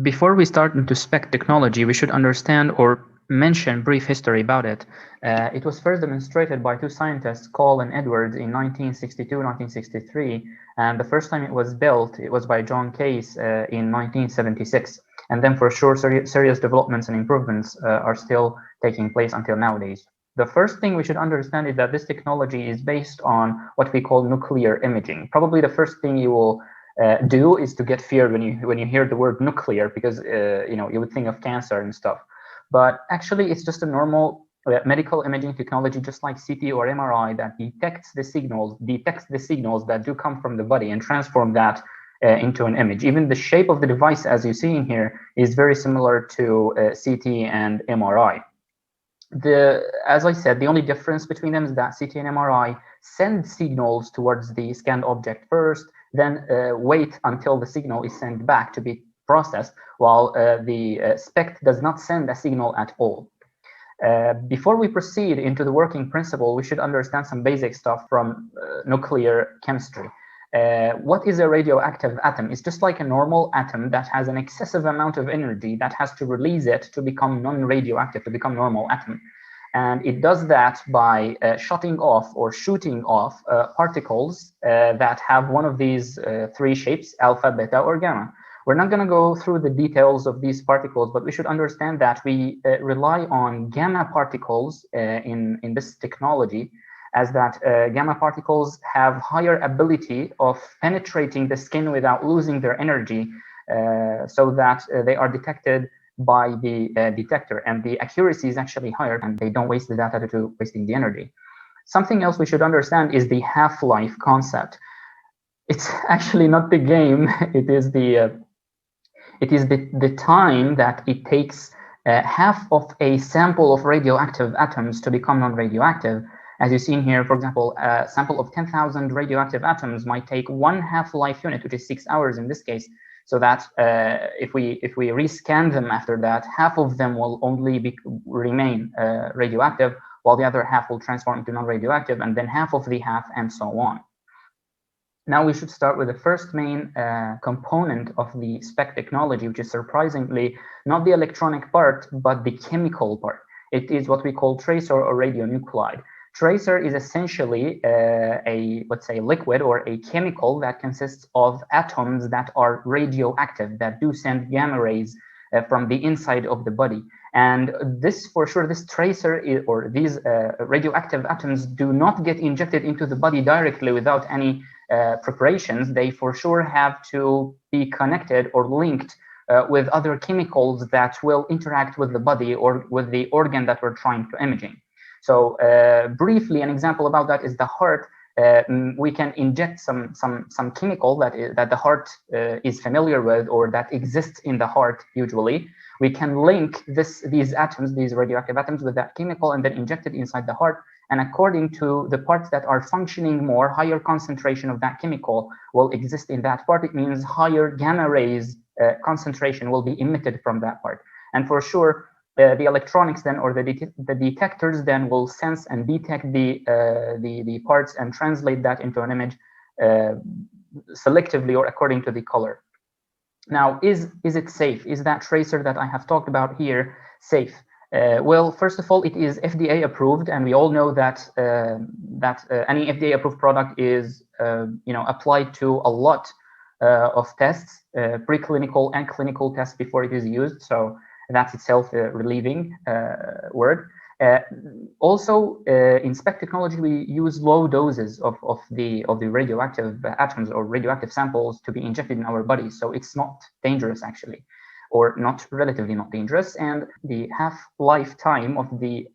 Before we start into SPECT technology, we should understand or mention brief history about it. It was first demonstrated by two scientists, Cole and Edwards, in 1962-1963, and the first time it was built, it was by John Case in 1976. And then for sure, serious developments and improvements are still taking place until nowadays. The first thing we should understand is that this technology is based on what we call nuclear imaging. Probably the first thing you will do is to get feared when you hear the word nuclear, because you would think of cancer and stuff. But actually, it's just a normal medical imaging technology, just like CT or MRI, that detects the signals that do come from the body and transform that into an image. Even the shape of the device, as you see in here, is very similar to CT and MRI. As I said, the only difference between them is that CT and MRI send signals towards the scanned object first, then wait until the signal is sent back to be processed, while the SPECT does not send a signal at all. Before we proceed into the working principle, we should understand some basic stuff from nuclear chemistry. What is a radioactive atom? It's just like a normal atom that has an excessive amount of energy that has to release it to become non-radioactive, to become normal atom. And it does that by shooting off particles that have one of these three shapes, alpha, beta, or gamma. We're not going to go through the details of these particles, but we should understand that we rely on gamma particles in this technology, as that gamma particles have higher ability of penetrating the skin without losing their energy, so that they are detected by the detector, and the accuracy is actually higher, and they don't waste the data due to wasting the energy. Something else we should understand is the half-life concept. It's actually not the game, it is the time that it takes half of a sample of radioactive atoms to become non-radioactive. As you see in here, for example, a sample of 10,000 radioactive atoms might take one half-life unit, which is 6 hours in this case, so that if we rescan them after that, half of them will only remain radioactive, while the other half will transform into non-radioactive, and then half of the half, and so on. Now we should start with the first main component of the SPECT technology, which is surprisingly not the electronic part, but the chemical part. It is what we call tracer or radionuclide. Tracer is essentially let's say, liquid or a chemical that consists of atoms that are radioactive, that do send gamma rays from the inside of the body. And this, for sure, this tracer or these radioactive atoms do not get injected into the body directly without any preparations. They for sure have to be connected or linked with other chemicals that will interact with the body or with the organ that we're trying to imaging. So briefly, an example about that is the heart. We can inject some chemical that the heart is familiar with, or that exists in the heart usually. We can link these atoms, these radioactive atoms, with that chemical and then inject it inside the heart. And according to the parts that are functioning more, higher concentration of that chemical will exist in that part. It means higher gamma rays concentration will be emitted from that part. And for sure, the electronics then, or the detectors then, will sense and detect the parts and translate that into an image selectively or according to the color. Now, is it safe? Is that tracer that I have talked about here safe? Well, first of all, it is FDA approved, and we all know that any FDA approved product is applied to a lot of tests, preclinical and clinical tests before it is used. So that's itself a relieving word. Also, in SPECT technology, we use low doses of the radioactive atoms or radioactive samples to be injected in our bodies, so it's not dangerous actually, or relatively not dangerous. And the half-life time of the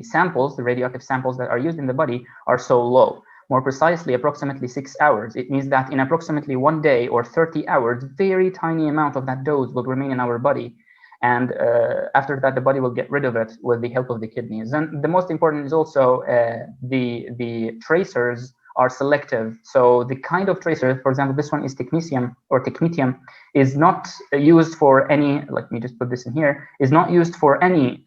samples, the radioactive samples that are used in the body, are so low. More precisely, approximately 6 hours. It means that in approximately 1 day or 30 hours, very tiny amount of that dose will remain in our body. And after that, the body will get rid of it with the help of the kidneys. And the most important is also the tracers are selective. So the kind of tracer, for example, this one is technetium or technetium, is not used for any, let me just put this in here, is not used for any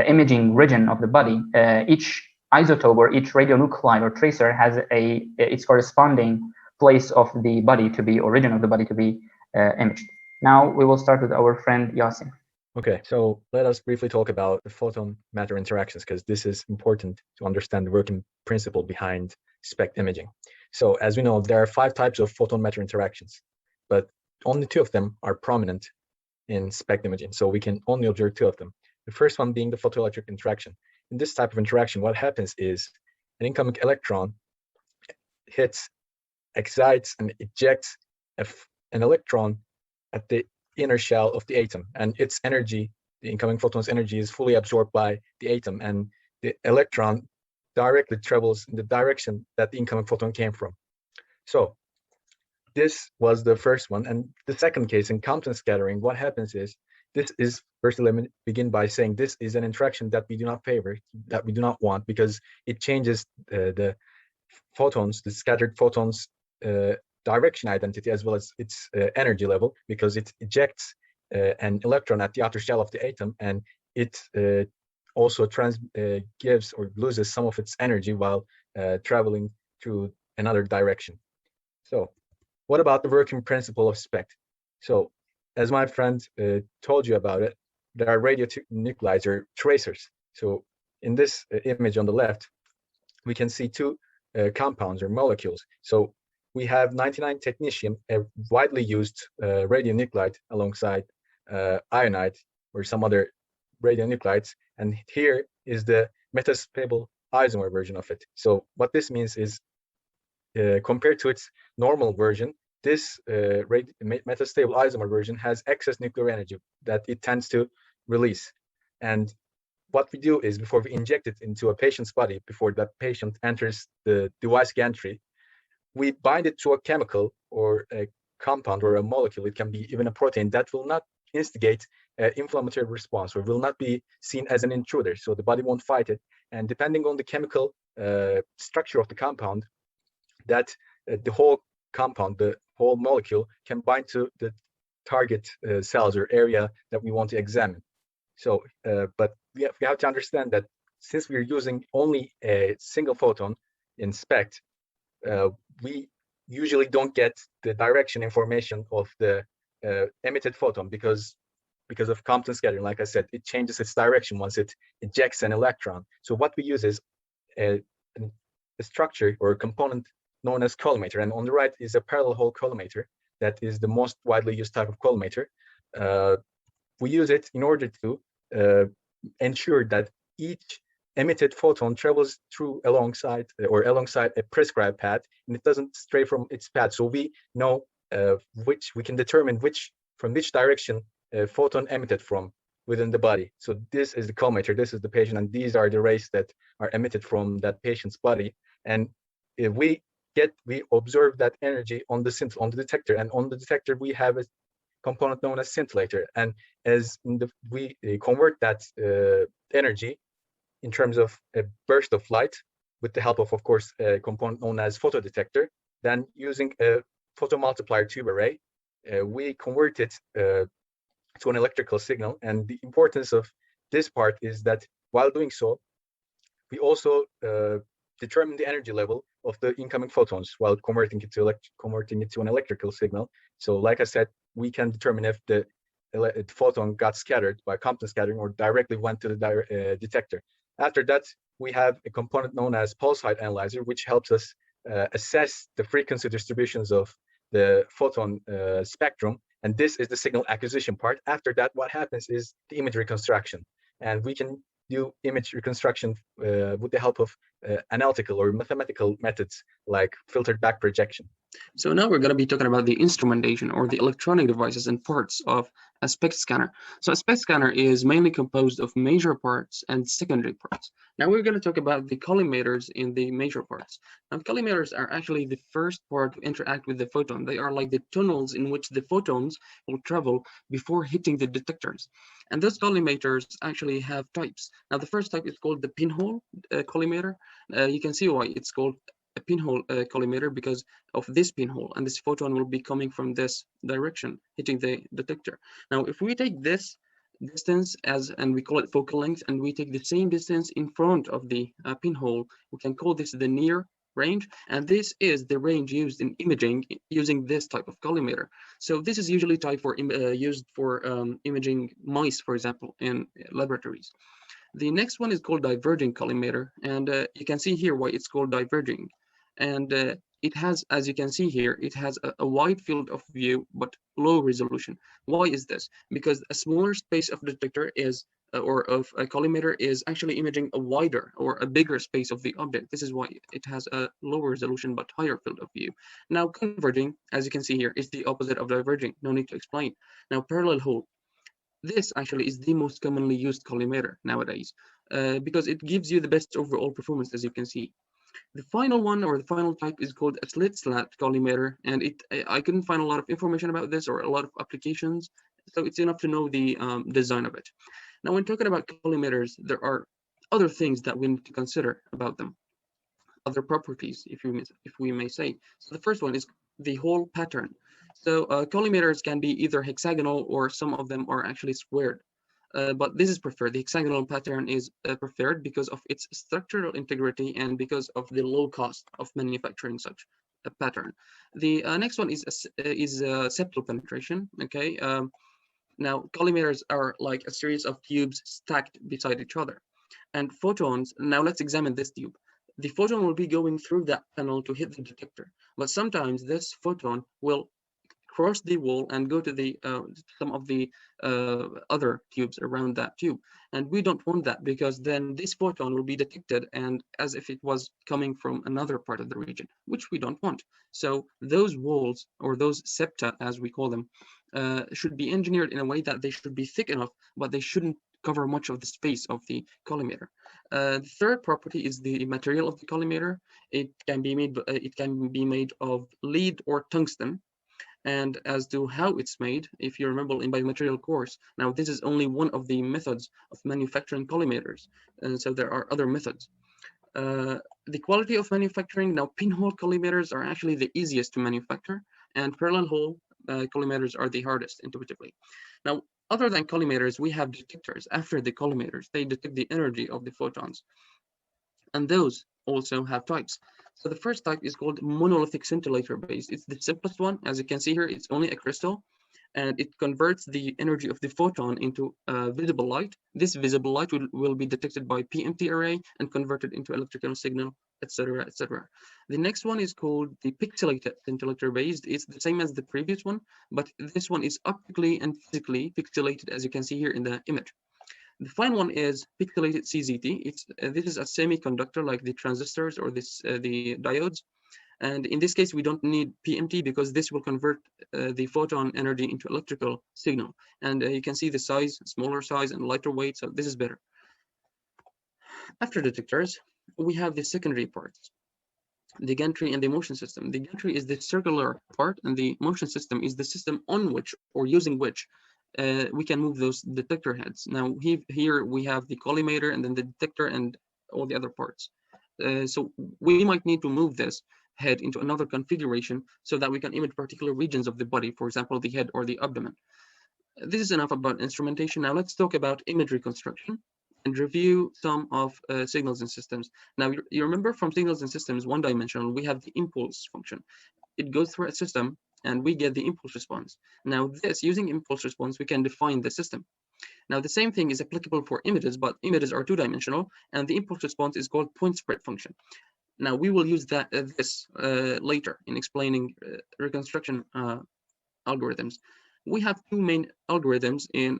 imaging region of the body. Each isotope or each radionuclide or tracer has its corresponding place of the body to be, or region of the body to be imaged. Now we will start with our friend Yasin. Okay, so let us briefly talk about the photon matter interactions, because this is important to understand the working principle behind SPECT imaging. So as we know, there are 5 types of photon matter interactions, but only 2 of them are prominent in SPECT imaging. So we can only observe 2 of them. The first one being the photoelectric interaction. In this type of interaction, what happens is an incoming electron hits, excites, and ejects an electron at the inner shell of the atom, and its energy, the incoming photon's energy, is fully absorbed by the atom, and the electron directly travels in the direction that the incoming photon came from. So this was the first one. And the second case, in Compton scattering, what happens is, this is, first let me begin by saying this is an interaction that we do not favor, that we do not want, because it changes the photons, the scattered photons direction identity, as well as its energy level, because it ejects an electron at the outer shell of the atom, and it also gives or loses some of its energy while traveling through another direction. So what about the working principle of SPECT? So as my friend told you about it, there are radionuclides or tracers. So in this image on the left, we can see 2 compounds or molecules. So we have 99 technetium, a widely used radionuclide alongside ionide or some other radionuclides. And here is the metastable isomer version of it. So what this means is, compared to its normal version, this metastable isomer version has excess nuclear energy that it tends to release. And what we do is, before we inject it into a patient's body, before that patient enters the device gantry, we bind it to a chemical or a compound or a molecule. It can be even a protein that will not instigate an inflammatory response, or will not be seen as an intruder. So the body won't fight it. And depending on the chemical structure of the compound, that the whole compound, the whole molecule, can bind to the target cells or area that we want to examine. So, but we have to understand that since we're using only a single photon in SPECT, we usually don't get the direction information of the emitted photon, because of Compton scattering. Like I said, it changes its direction once it ejects an electron. So what we use is a structure or a component known as collimator. And on the right is a parallel hole collimator. That is the most widely used type of collimator. We use it in order to ensure that each emitted photon travels through alongside a prescribed path, and it doesn't stray from its path. So we know we can determine from which direction a photon emitted from within the body. So this is the collimator, this is the patient, and these are the rays that are emitted from that patient's body. And if we observe that energy on the detector, and on the detector we have a component known as scintillator, and as we convert that energy in terms of a burst of light with the help of course, a component known as photodetector. Then using a photomultiplier tube array, we convert it to an electrical signal. And the importance of this part is that while doing so, we also determine the energy level of the incoming photons while converting it to an electrical signal. So like I said, we can determine if the photon got scattered by Compton scattering or directly went to the detector. After that, we have a component known as pulse height analyzer, which helps us assess the frequency distributions of the photon spectrum. And this is the signal acquisition part. After that, what happens is the image reconstruction. And we can do image reconstruction with the help of analytical or mathematical methods like filtered back projection. So now we're going to be talking about the instrumentation, or the electronic devices and parts of a SPECT scanner. So a SPECT scanner is mainly composed of major parts and secondary parts. Now we're going to talk about the collimators in the major parts. Now collimators are actually the first part to interact with the photon. They are like the tunnels in which the photons will travel before hitting the detectors. And those collimators actually have types. Now the first type is called the pinhole collimator. You can see why it's called a pinhole collimator, because of this pinhole, and this photon will be coming from this direction, hitting the detector. Now, if we take this distance and we call it focal length, and we take the same distance in front of the pinhole, we can call this the near range, and this is the range used in imaging using this type of collimator. So this is usually used for imaging mice, for example, in laboratories. The next one is called diverging collimator, and you can see here why it's called diverging. And it has, as you can see here, it has a wide field of view, but low resolution. Why is this? Because a smaller space of detector is, or of a collimator is actually imaging a wider or a bigger space of the object. This is why it has a lower resolution, but higher field of view. Now, converging, as you can see here, is the opposite of diverging. No need to explain. Now, parallel hole. This actually is the most commonly used collimator nowadays because it gives you the best overall performance, as you can see. The final one, or the final type, is called a slit-slat collimator, and I couldn't find a lot of information about this or a lot of applications, so it's enough to know the design of it. Now, when talking about collimators, there are other things that we need to consider about them, other properties, if we may say. So the first one is the hole pattern. So collimators can be either hexagonal, or some of them are actually squared. But this is preferred. The hexagonal pattern is preferred because of its structural integrity and because of the low cost of manufacturing such a pattern. The next one is septal penetration. Okay. Now, collimators are like a series of tubes stacked beside each other. And photons, now let's examine this tube. The photon will be going through that panel to hit the detector, but sometimes this photon will cross the wall and go to the some of the other tubes around that tube, and we don't want that, because then this photon will be detected and as if it was coming from another part of the region, which we don't want. So those walls, or those septa as we call them, should be engineered in a way that they should be thick enough, but they shouldn't cover much of the space of the collimator. The third property is the material of the collimator. It can be made of lead or tungsten. And as to how it's made, if you remember in biomaterial course, now this is only one of the methods of manufacturing collimators, and so there are other methods. The quality of manufacturing, now pinhole collimators are actually the easiest to manufacture, and parallel hole collimators are the hardest intuitively. Now, other than collimators, we have detectors. After the collimators, they detect the energy of the photons, and those also have types. So the first type is called monolithic scintillator based. It's the simplest one. As you can see here, it's only a crystal, and it converts the energy of the photon into visible light. This visible light will be detected by PMT array and converted into electrical signal, etc., etc. The next one is called the pixelated scintillator based. It's the same as the previous one, but this one is optically and physically pixelated, as you can see here in the image. The final one is pixelated CZT. This is a semiconductor like the transistors or the diodes. And in this case, we don't need PMT because this will convert the photon energy into electrical signal. And you can see the size, smaller size and lighter weight, so this is better. After detectors, we have the secondary parts, the gantry and the motion system. The gantry is the circular part, and the motion system is the system on which, or using which, we can move those detector heads. Now here we have the collimator and then the detector and all the other parts. So we might need to move this head into another configuration so that we can image particular regions of the body, for example, the head or the abdomen. This is enough about instrumentation. Now let's talk about image reconstruction and review some of signals and systems. Now you remember from signals and systems, one-dimensional, we have the impulse function. It goes through a system and we get the impulse response. Now using impulse response, we can define the system. Now the same thing is applicable for images, but images are two-dimensional, and the impulse response is called point spread function. Now we will use this later in explaining reconstruction algorithms. We have two main algorithms in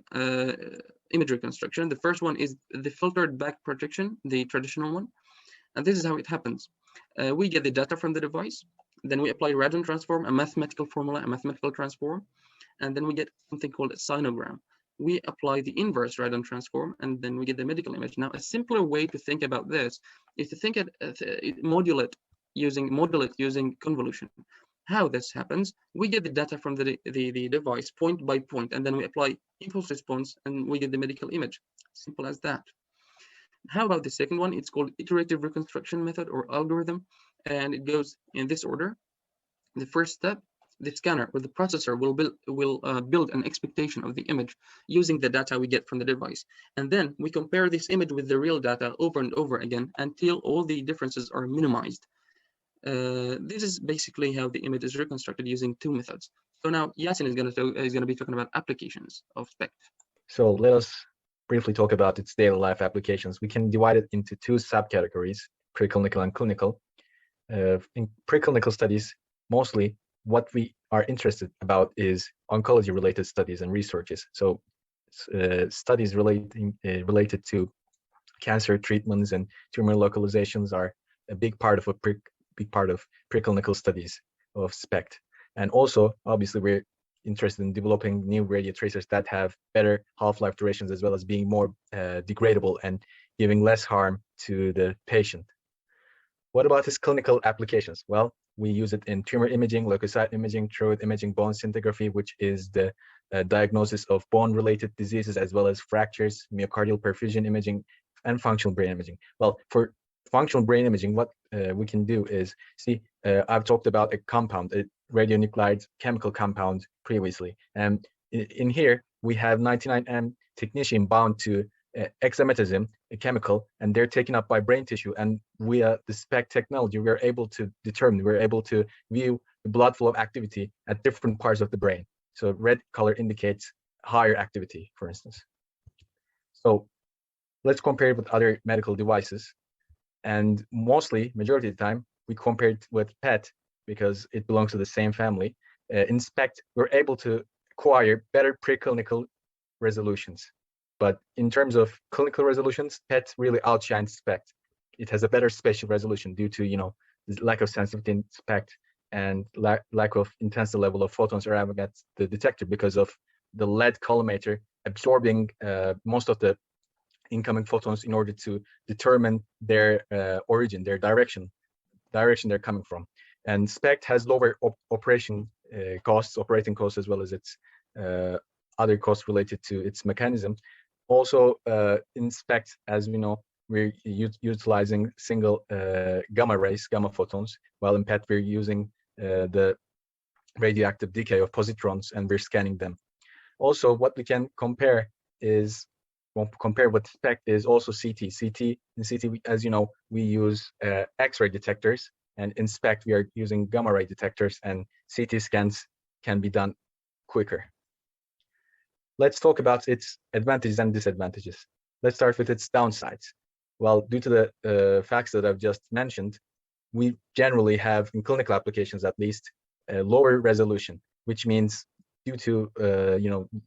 image reconstruction. The first one is the filtered back projection, the traditional one, and this is how it happens. We get the data from the device, then we apply Radon transform, a mathematical formula, a mathematical transform, and then we get something called a sinogram. We apply the inverse Radon transform, and then we get the medical image. Now, a simpler way to think about this is to think modulate using convolution. How this happens, we get the data from the device point by point, and then we apply impulse response, and we get the medical image. Simple as that. How about the second one? It's called iterative reconstruction method or algorithm, and it goes in this order. The first step, the scanner or the processor will build an expectation of the image using the data we get from the device. And then we compare this image with the real data over and over again until all the differences are minimized. This is basically how the image is reconstructed using two methods. So now Yasin is going to be talking about applications of SPECT. So let us briefly talk about its daily life applications. We can divide it into two subcategories, preclinical and clinical. In preclinical studies, mostly what we are interested about is oncology-related studies and researches. So studies related to cancer treatments and tumor localizations are a big part of preclinical studies of SPECT. And also, obviously, we're interested in developing new radio tracers that have better half-life durations, as well as being more degradable and giving less harm to the patient. What about its clinical applications? Well, we use it in tumor imaging, leukocyte imaging, throat imaging, bone scintigraphy, which is the diagnosis of bone-related diseases, as well as fractures, myocardial perfusion imaging, and functional brain imaging. Well, for functional brain imaging, what we can do is, see, I've talked about a compound, a radionuclide chemical compound previously. And in here, we have 99M technetium bound to hexametazine, a chemical, and they're taken up by brain tissue. And via the SPECT technology, we're able to view the blood flow activity at different parts of the brain. So red color indicates higher activity, for instance. So let's compare it with other medical devices. And majority of the time, we compare it with PET because it belongs to the same family. In SPECT, we're able to acquire better preclinical resolutions. But in terms of clinical resolutions, PET really outshines SPECT. It has a better spatial resolution due to, the lack of sensitivity in SPECT and lack of intensity level of photons arriving at the detector because of the lead collimator absorbing most of the incoming photons in order to determine their origin, their direction they're coming from. And SPECT has lower operating costs, as well as its other costs related to its mechanism. Also, in SPECT, as we know, we're utilizing single gamma rays, gamma photons, while in PET we're using the radioactive decay of positrons, and we're scanning them. Also, what we can compare with SPECT is also CT. In CT, as you know, we use X-ray detectors, and in SPECT we are using gamma ray detectors, and CT scans can be done quicker. Let's talk about its advantages and disadvantages. Let's start with its downsides. Well, due to the facts that I've just mentioned, we generally have, in clinical applications at least, a lower resolution, which means due to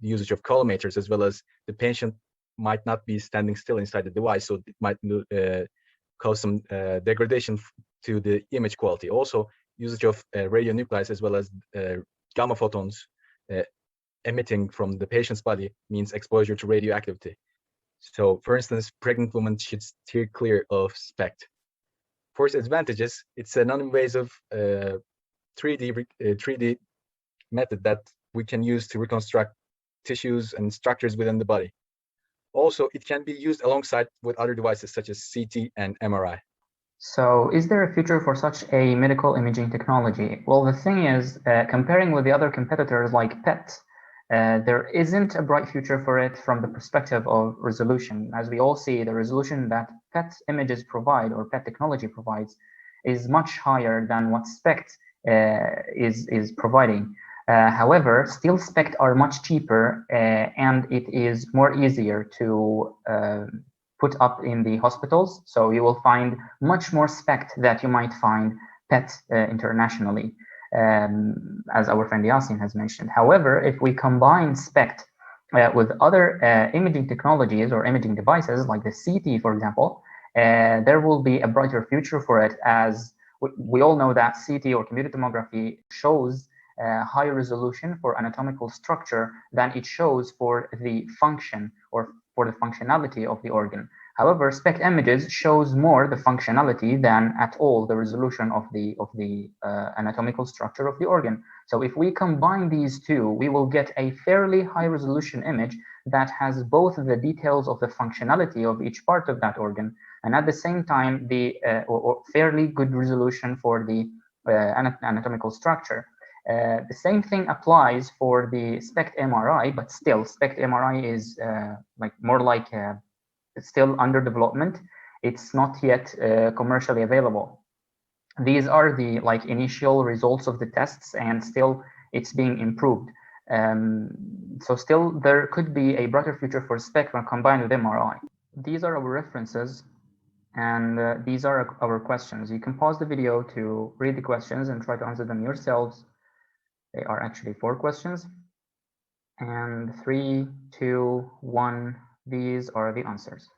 usage of collimators, as well as the patient might not be standing still inside the device, so it might cause some degradation to the image quality. Also, usage of radionuclides as well as gamma photons emitting from the patient's body means exposure to radioactivity. So, for instance, pregnant women should steer clear of SPECT. For its advantages, it's a non-invasive 3D method that we can use to reconstruct tissues and structures within the body. Also, it can be used alongside with other devices such as CT and MRI. So is there a future for such a medical imaging technology? Well, the thing is, comparing with the other competitors like PET, there isn't a bright future for it from the perspective of resolution. As we all see, the resolution that PET images provide, or PET technology provides, is much higher than what SPECT is providing. However, still SPECT are much cheaper, and it is more easier to put up in the hospitals. So you will find much more SPECT that you might find PET internationally, as our friend Yasin has mentioned. However, if we combine SPECT with other imaging technologies or imaging devices like the CT, for example, there will be a brighter future for it, as we all know that CT or computed tomography shows higher resolution for anatomical structure than it shows for the function or for the functionality of the organ. However, SPECT images shows more the functionality than at all the resolution of the anatomical structure of the organ. So if we combine these two, we will get a fairly high resolution image that has both the details of the functionality of each part of that organ, and at the same time the or fairly good resolution for the anatomical structure. The same thing applies for the SPECT MRI, but still SPECT MRI is it's still under development. It's not yet commercially available. These are the initial results of the tests, and still it's being improved. So still there could be a brighter future for SPECT when combined with MRI. These are our references, and these are our questions. You can pause the video to read the questions and try to answer them yourselves. They are actually 4 questions. And 3, 2, 1, these are the answers.